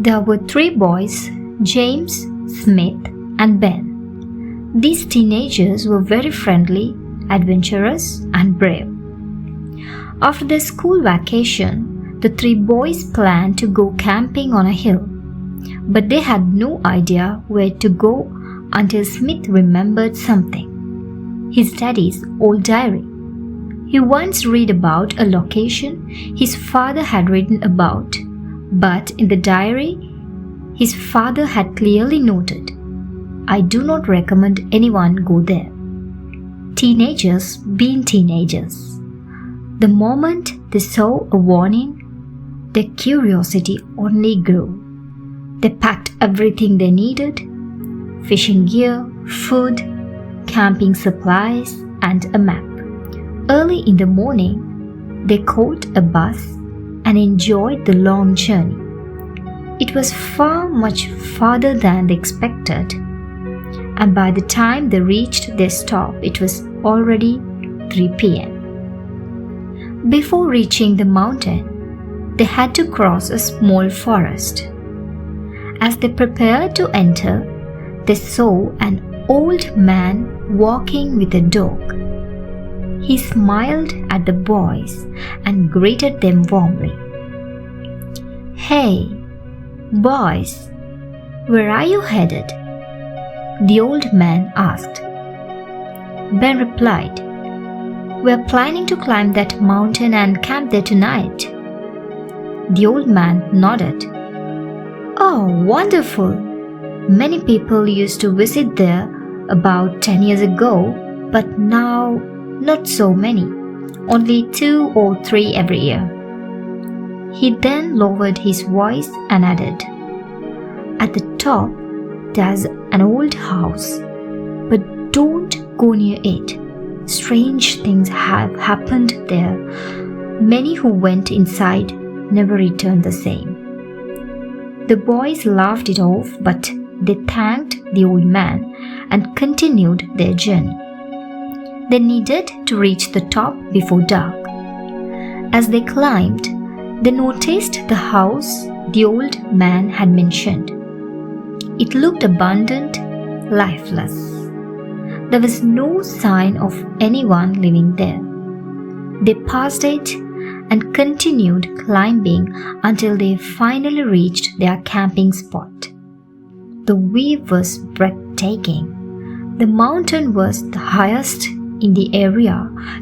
There were three boys, James, Smith, and Ben. These teenagers were very friendly, adventurous, and brave. After their school vacation, the three boys planned to go camping on a hill, but they had no idea where to go until Smith remembered something: his daddy's old diary. He once read about a location his father had written about, but in the diary, his father had clearly noted, "I do not recommend anyone go there." Teenagers being teenagers, the moment they saw a warning, their curiosity only grew. They packed everything they needed: fishing gear, food, camping supplies, and a map. Early in the morning, they caught a bus and enjoyed the long journey. It was much farther than they expected, and by the time they reached their stop, it was already 3 p.m. Before reaching the mountain, they had to cross a small forest. As they prepared to enter, they saw an old man walking with a dog. He smiled at the boys and greeted them warmly. "Hey, boys, where are you headed?" the old man asked. Ben replied, "We're planning to climb that mountain and camp there tonight." The old man nodded. "Oh, wonderful! Many people used to visit there about 10 years ago, but now not so many, only 2 or 3 every year." He then lowered his voice and added, "At the top, there's an old house, but don't go near it. Strange things have happened there. Many who went inside never returned the same." The boys laughed it off, but they thanked the old man and continued their journey. They needed to reach the top before dark. As they climbed, they noticed the house the old man had mentioned. It looked abandoned, lifeless. There was no sign of anyone living there. They passed it and continued climbing until they finally reached their camping spot. The view was breathtaking. The mountain was the highest in the area,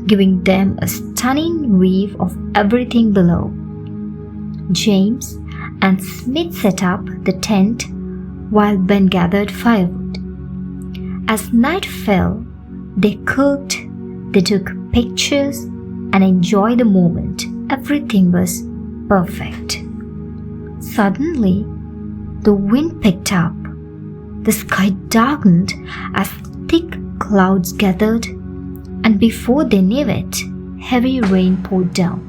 giving them a stunning view of everything below. James and Smith set up the tent while Ben gathered firewood. As night fell, they cooked, they took pictures, and enjoyed the moment. Everything was perfect. Suddenly, the wind picked up. The sky darkened as thick clouds gathered, and before they knew it, heavy rain poured down.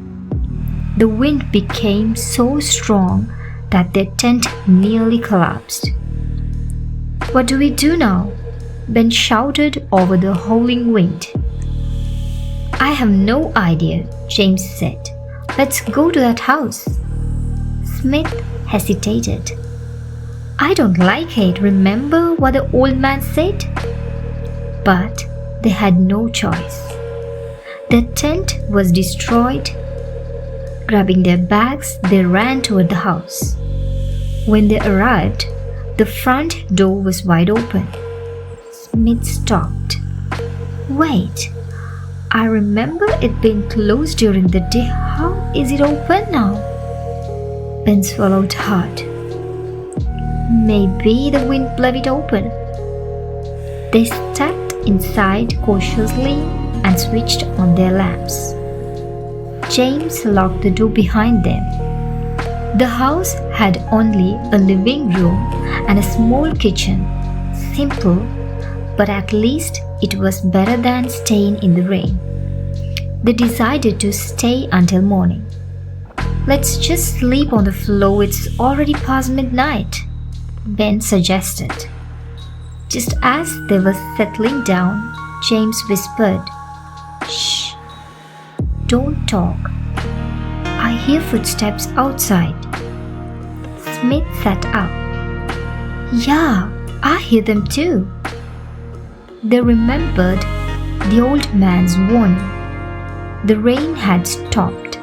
The wind became so strong that their tent nearly collapsed. "What do we do now?" Ben shouted over the howling wind. "I have no idea," James said. "Let's go to that house." Smith hesitated. "I don't like it. Remember what the old man said?" But they had no choice. Their tent was destroyed. Grabbing their bags, they ran toward the house. When they arrived, the front door was wide open. Smith stopped. "Wait, I remember it being closed during the day. How is it open now?" Ben swallowed hard. "Maybe the wind blew it open." They stepped inside cautiously and switched on their lamps. James locked the door behind them. The house had only a living room and a small kitchen. Simple, but at least it was better than staying in the rain. They decided to stay until morning. "Let's just sleep on the floor, it's already past midnight," Ben suggested. Just as they were settling down, James whispered, "Shh, don't talk. I hear footsteps outside." Smith sat up. Yeah, I hear them too. They remembered the old man's warning. The rain had stopped,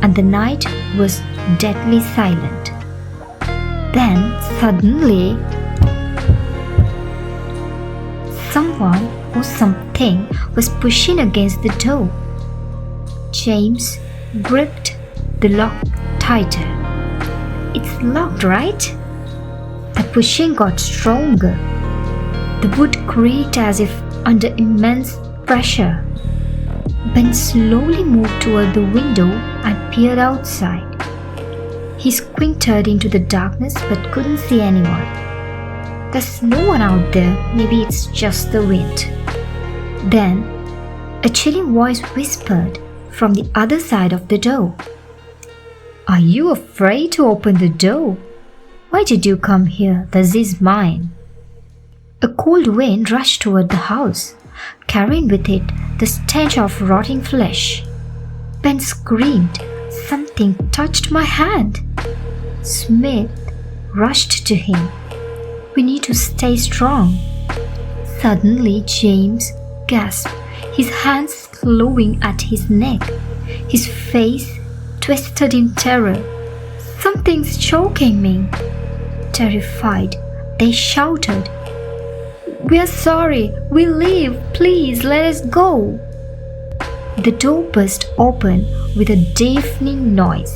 and the night was deadly silent. Then suddenly, someone or something was pushing against the door. James gripped the lock tighter. It's locked, right? The pushing got stronger. The wood creaked as if under immense pressure. Ben slowly moved toward the window and peered outside. He squinted into the darkness but couldn't see anyone. There's no one out there, maybe it's just the wind. Then, a chilling voice whispered from the other side of the door. Are you afraid to open the door? Why did you come here? This is mine. A cold wind rushed toward the house, carrying with it the stench of rotting flesh. Ben screamed. Something touched my hand. Smith rushed to him. We need to stay strong. Suddenly, James gasped, his hands clawing at his neck, his face twisted in terror. Something's choking me. Terrified, they shouted, We're sorry, we'll leave, please let us go. The door burst open with a deafening noise.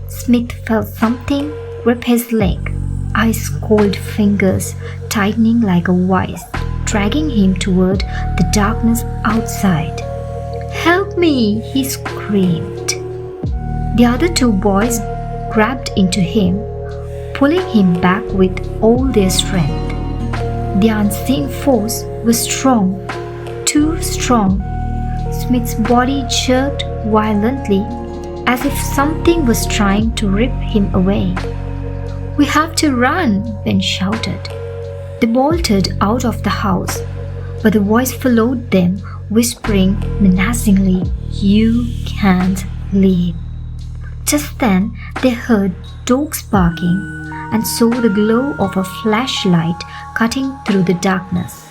Smith felt something grip his leg, ice cold fingers tightening like a vice, dragging him toward the darkness outside. Help me, he screamed. The other two boys grabbed into him, pulling him back with all their strength. The unseen force was strong, too strong. Smith's body jerked violently as if something was trying to rip him away. We have to run, Ben shouted. They bolted out of the house, but the voice followed them, whispering menacingly, You can't leave. Just then, they heard dogs barking and saw the glow of a flashlight cutting through the darkness.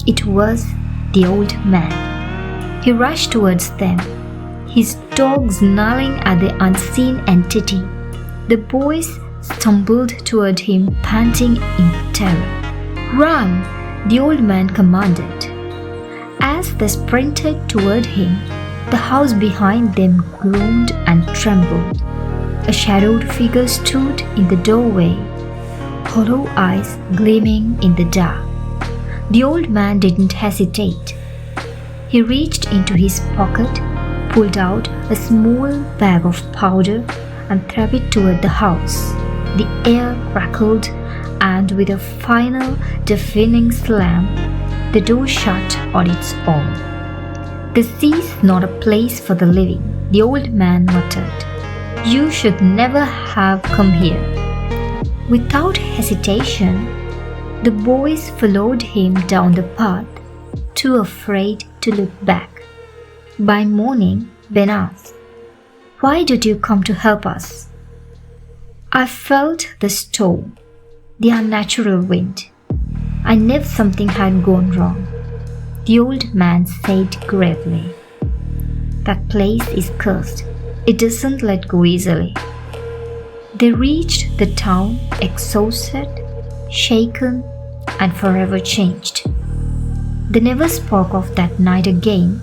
It was the old man. He rushed towards them, his dog snarling at the unseen entity. The boys stumbled toward him, panting in terror. Run, the old man commanded. As they sprinted toward him, the house behind them groaned and trembled. A shadowed figure stood in the doorway, hollow eyes gleaming in the dark. The old man didn't hesitate. He reached into his pocket, pulled out a small bag of powder and threw it toward the house. The air crackled, and with a final deafening slam, the door shut on its own. This is not a place for the living, the old man muttered. You should never have come here. Without hesitation, the boys followed him down the path, too afraid to look back. By morning, Ben asked, Why did you come to help us? I felt the storm, the unnatural wind. I knew something had gone wrong, the old man said gravely. That place is cursed. It doesn't let go easily. They reached the town exhausted, shaken, and forever changed. They never spoke of that night again,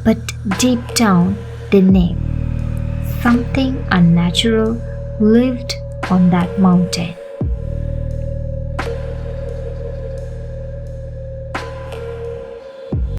but deep down they knew something unnatural lived on that mountain.